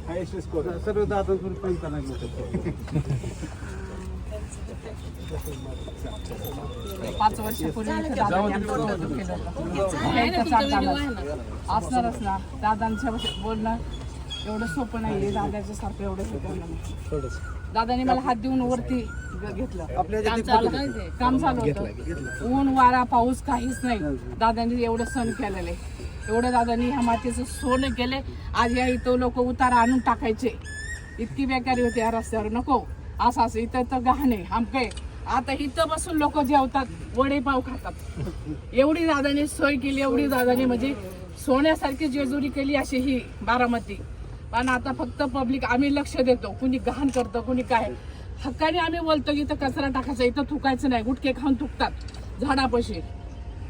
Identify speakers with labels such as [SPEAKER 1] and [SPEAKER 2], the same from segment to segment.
[SPEAKER 1] सर्व दादांकडून पंचांना घेतो.
[SPEAKER 2] 5 वर्षापूर्वी इथं दादांनी आमचं कौतुक केलं होतं. असणारच ना, दादांच्या बोलणं एवढं सोपं नाहीये, दादाच्या सारखं एवढं सोपं नाही. दादांनी मला हात देऊन वरती घेतलं, काम चालू होतं, ऊन वारा पाऊस काहीच नाही. दादांनी एवढं सण केलेलं आहे, एवढं दादांनी ह्या मातीचं सोनं केलंय. आज या इथं लोक उतारा आणून टाकायचे, इतकी बेकारी होती या रस्त्यावर. नको असं इथं तर गहाणे आमके. आता इथं बसून लोक जेवतात, वडे पाव खातात. एवढी दादांनी सोय केली, एवढी दादांनी म्हणजे सोन्यासारखी जेजुरी केली अशी ही बारामती. पण आता फक्त पब्लिक आम्ही लक्ष देतो, कुणी गहाण करतं, कुणी काय. हक्काने आम्ही बोलतो की इथं कचरा टाकायचा, इथं थुकायचं नाही. गुटखे खाऊन थुकतात झाडापाशी.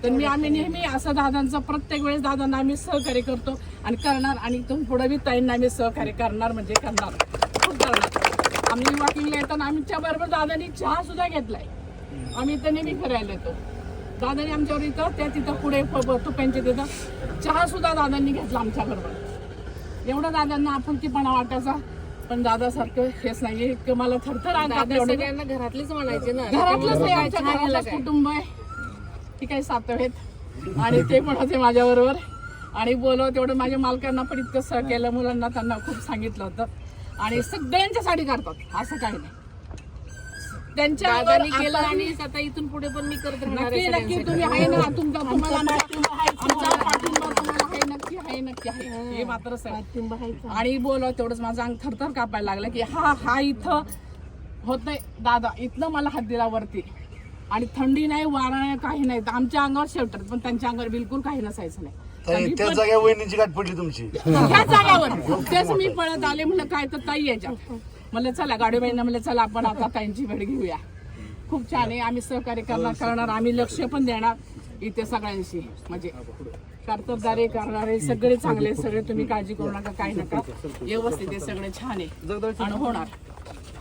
[SPEAKER 2] तर आम्ही नेहमी असं दादांचं प्रत्येक वेळेस दादांना आम्ही सहकार्य करतो आणि करणार. आणि इथून पुढे बी ताईंना आम्ही सहकार्य करणार, म्हणजे करणार, खूप करणार. आम्ही वॉकिंगला येताना आमच्या बरोबर दादांनी चहा सुद्धा घेतलाय. आम्ही इथं नेहमी फिरायला येतो, दादांनी आमच्यावर इथं त्या तिथं पुढे तुप्यांच्या तिथं चहा सुद्धा दादांनी घेतला आमच्या बरोबर. एवढं दादांना आपुलकीपणा वाटायचा. पण दादासारखं हेच नाही की मला थरथर
[SPEAKER 3] सगळ्यांना घरातलीच म्हणायचे ना,
[SPEAKER 2] घरातलंच नाही, आमच्या घरातलं कुटुंब आहे. ती काही सात आहेत आणि ते पण होते माझ्याबरोबर. आणि बोलव तेवढं माझ्या मालकांना पण इतकं सह केलं, मुलांना त्यांना खूप सांगितलं होतं. आणि सगळ्यांच्यासाठी करतात, असं काही नाही. त्यांच्या
[SPEAKER 3] केलं आणि आता इथून पुढे पण मी करत राहणार.
[SPEAKER 2] नक्की नक्की तुम्ही आहे ना, तुम्हाला आमचा पाठिंबा तुम्हाला आहे, नक्की आहे, नक्की आहे, हे मात्र पाठिंबा आहे. आणि बोलव तेवढंच माझं अंग थरथर कापायला लागलं की हा इथं होतंय दादा, इथलं मला हात दिला वरती. आणि थंडी नाही, वारा नाही, काही नाही. आमच्या अंगावर शेवटर, पण त्यांच्या अंगावर बिलकुल काही नसायचं नाही.
[SPEAKER 4] त्या जाग्यावर वहिनीची गाठ पडली तुमची.
[SPEAKER 2] ह्या जाग्यावर तेच मी पळत आले. म्हणलं काय तर ताई याच्यात, म्हणलं चला गाडीबाईंना म्हणलं चला आपण आता ताईंची भेट घेऊया. खूप छान आहे, आम्ही सहकार्य करणार, आम्ही लक्ष पण देणार इथे सगळ्यांशी. म्हणजे कर्तबदारी करणारे सगळे चांगले, सगळे तुम्ही काळजी करू नका, काही नका, व्यवस्थित आहे, सगळे छान आहे आणि होणार.